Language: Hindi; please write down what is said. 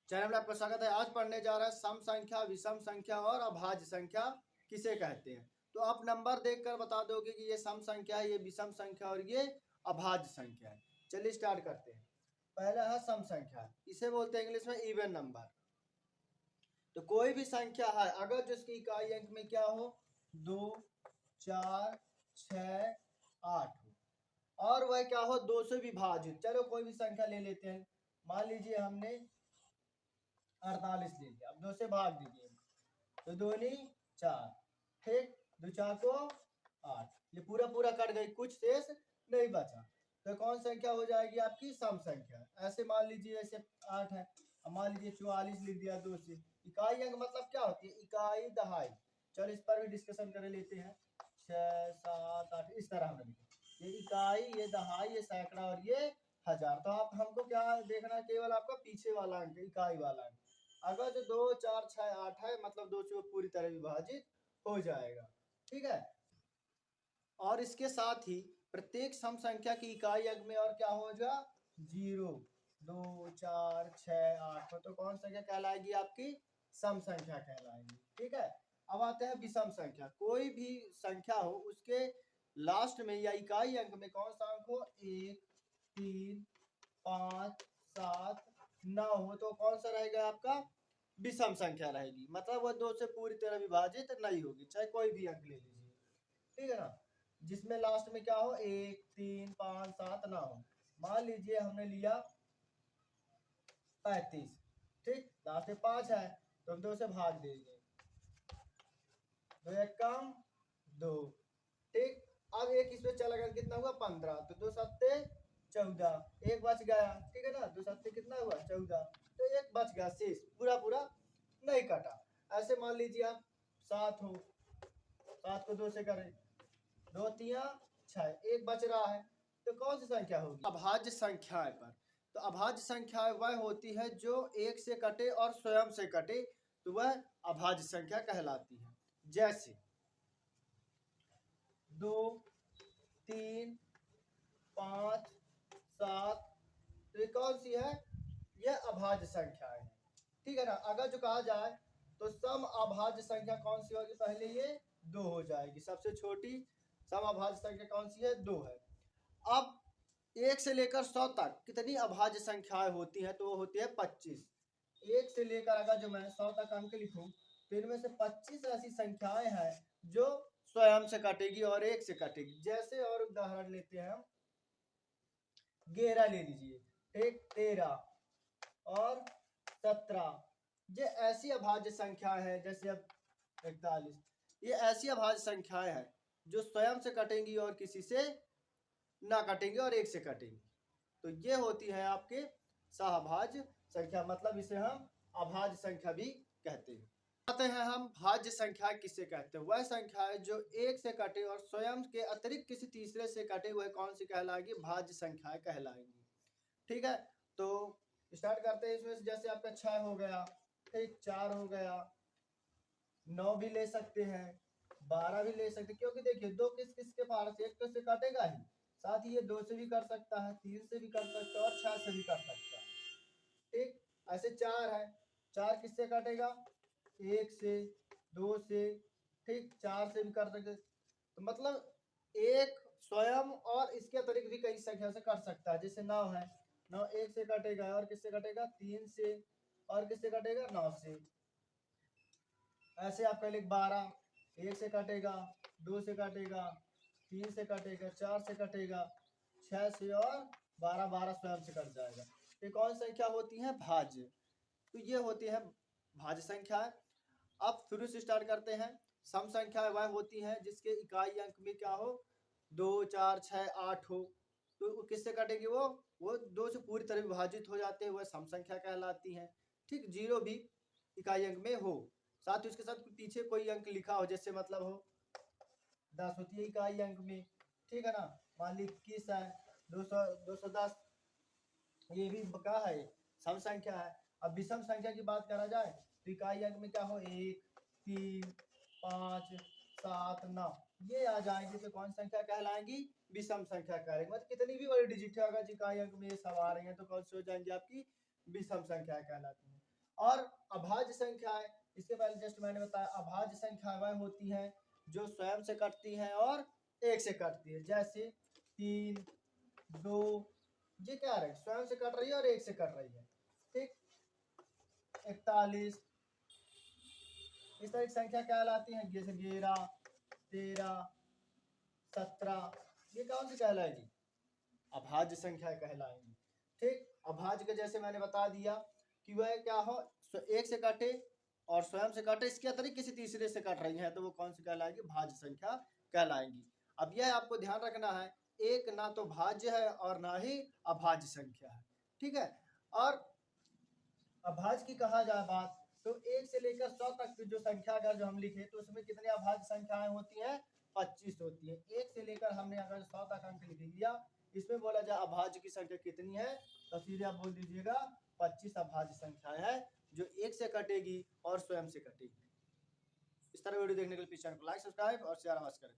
चैनल में आपका स्वागत है। आज पढ़ने जा रहा है सम संख्या, विषम संख्या और अभाज्य संख्या किसे कहते हैं। तो आप नंबर देखकर बता दोगे कि ये सम संख्या है, ये विषम संख्या और ये अभाज्य संख्या है। चलिए स्टार्ट करते हैं। पहला है सम संख्या, इसे बोलते हैं इंग्लिश में इवन नंबर। तो कोई भी संख्या है अगर जिसकी इकाई अंक में क्या हो 2, 4, 6, 8 हो और वह क्या हो 2 से विभाजित। चलो कोई भी संख्या ले लेते हैं। मान लीजिए हमने 48 ले लिया। अब 2 से भाग दीजिए तो 2 नी 4, ठीक, 2 4 को 8। ये पूरा पूरा कट गई, कुछ शेष नहीं बचा। तो कौन संख्या हो जाएगी आपकी सम संख्या। ऐसे मान लीजिए ऐसे 8 है, अब मान लीजिए 44 लिख दिया 2 से। इकाई अंक मतलब क्या होती है, इकाई दहाई। चलो इस पर भी डिस्कशन कर लेते हैं। 6 7 8 इस तरह हमने लिखा, ये इकाई, ये दहाई, ये सैकड़ा और ये हजार। तो आप हमको क्या देखना है, केवल आपका पीछे वाला अंक, इकाई वाला अंक। अगर जो 2 4 6 8 है मतलब 2 से वो पूरी तरह विभाजित हो जाएगा, ठीक है। और इसके साथ ही प्रत्येक सम संख्या की इकाई अंक में और क्या होगा 0, 2 4 6 8 हो तो कौन संख्या कहलाएगी आपकी सम संख्या कहलाएगी, ठीक है। अब आते हैं विषम संख्या। कोई भी संख्या हो उसके लास्ट में या इकाई अंक में कौन सा अंक हो 1 3 5 7 9 हो तो कौन सा रहेगा आपका विषम संख्या रहेगी। मतलब वह 2 से पूरी तरह विभाजित नहीं होगी, चाहे कोई भी अंक ले लीजिए, ठीक है ना। जिसमें लास्ट में क्या हो 1 3 5 7 ना हो। मान लीजिए हमने लिया 35, ठीक, लास्ट में 5 है तो हम 2 से भाग देंगे, 2 एक कम 2, ठीक। अब एक इसमें चला गया कितना हुआ 15, तो 2 सत्ते 14, एक बच गया, ठीक है ना। 2 सत्ते कितना हुआ 14, तो एक बच गया शेष, पूरा पूरा नहीं कटा। ऐसे मान लीजिए आप 7 हो, 7 को 2 से करें, 2 3 6, एक बच रहा है तो कौन सी संख्या होगी अभाज्य संख्याएं पर। तो अभाज्य संख्याएं वह होती है जो एक से कटे और स्वयं से कटे, तो वह अभाज्य संख्या कहलाती है। जैसे 2 3 5 7, तो ये कौन सी है, यह अभाज्य संख्याएं है, ठीक है ना। अगर जो कहा जाए तो सम अभाज्य संख्या कौन सी होगी, पहले ये 2 हो जाएगी। सबसे छोटी सम अभाज्य संख्या कौन सी है 2 है। अब 1 से लेकर 100 तक कितनी अभाज्य संख्याएं होती हैं, तो वो होती है 25। 1 से लेकर अगर जो मैं 100 तक अंक लिखूं तो इनमें से 25 ऐसी संख्याएं हैं जो स्वयं से कटेगी और 1 से कटेगी। जैसे और उदाहरण लेते हैं हम, 11 ले लीजिए, ठीक, 13 और 17, ये ऐसी अभाज्य संख्या है। जैसे अब 41, ये ऐसी अभाज्य संख्याएं हैं जो स्वयं से कटेंगी और किसी से ना कटेंगे और 1 से कटेंगी। तो ये होती है आपके सहभाज्य संख्या, मतलब इसे हम अभाज्य संख्या भी कहते हैं। आते हैं हम भाज्य संख्या किसे कहते हैं। वह संख्या है जो 1 से कटे और स्वयं के अतिरिक्त किसी तीसरे से कटे, वह कौन सी कहलाएगी, भाज्य संख्याएं कहलाएंगी, ठीक है। तो स्टार्ट करते हैं इसमें से। जैसे आपका 6 हो गया, ठीक, 4 हो गया, 9 भी ले सकते हैं, 12 भी ले सकते हैं, क्योंकि देखिए 2 किस किस के पास, एक तो से काटेगा ही, साथ ही ये 2 से भी कर सकता है, 3 से भी कर सकता है और 6 से भी कर सकता है, ठीक। ऐसे 4 है, 4 किससे काटेगा 1 से, 2 से, ठीक, 4 से भी कर सकते। तो मतलब एक स्वयं और इसके अतिरिक्त भी कई संख्या से कर सकता है। जैसे 9 है, 9 1 से कटेगा और किससे कटेगा 3 से, और किससे कटेगा 9 से। ऐसे आपका लिख 12, 1 से कटेगा, 2 से कटेगा, 3 से कटेगा, 4 से कटेगा, 6 से और 12, 12 स्वयं से कट जाएगा। ये कौन संख्या होती है भाज्य। तो ये होती है भाज्य संख्या। अब शुरू से स्टार्ट करते हैं। सम संख्या वह होती है जिसके इकाई अंक में क्या हो 2 4 6 8 हो, तो किससे कटेगी वो 2 से पूरी तरह विभाजित हो जाते हैं, वह सम संख्या कहलाती है, ठीक। 0 भी इकाई अंक में हो, साथ ही उसके साथ पीछे कोई अंक लिखा हो, जैसे मतलब हो 10 होती है इकाई अंक में, ठीक है ना। मान ली 21 है, 200 210, ये भी क्या है सम संख्या है। अब विषम संख्या की बात करा जाए तो इकाई अंक में क्या हो 1 3 5 7 9, ये आ जाएंगे तो कौन संख्या कहलाएंगी विषम संख्या कहलाएंगी। मतलब कितनी भी बड़ी डिजिट है अगर इकाई अंक में ये सब आ रही है तो कौन सी हो जाएंगी आपकी विषम संख्या कहलाती है। और अभाज्य संख्याएं, इसके पहले जस्ट मैंने बताया अभाज्य संख्याएं वह होती हैं जो स्वयं से कटती हैं और एक से कटती है, जैसे 3, 2, ये क्या है स्वयं से कट रही है और एक से कट रही है, ठीक। 41, इस तरह की संख्या कहलाती है, जैसे 11, 13, 17, ये कौन सी कहलाएगी, अभाज्य संख्या कहलाएंगी, ठीक। अभाज्य का जैसे मैंने बता दिया कि वह क्या हो, एक से कटे और स्वयं से कटे, इसके अतिरिक्त किसी तीसरे से कट रही है तो वो कौन सी कहलाएगी, भाज्य संख्या कहलाएंगी। अब यह आपको ध्यान रखना है, एक ना तो भाज्य है और ना ही अभाज्य संख्या है, ठीक है। और अभाज्य की कहा जाए बात तो 1 से लेकर 100 तक की जो संख्या अगर जो हम लिखे तो उसमें कितनी अभाज्य संख्याएं होती हैं, 25 होती है। 1 से लेकर हमने अगर 100 तक अंक लिख दिया, इसमें बोला जाए अभाज्य की संख्या कितनी है, तो सीधे आप बोल दीजिएगा 25 अभाज्य संख्या है जो एक से कटेगी और स्वयं से कटेगी। इस तरह वीडियो देखने के लिए चैनल को लाइक, सब्सक्राइब और शेयर अवश्य करें।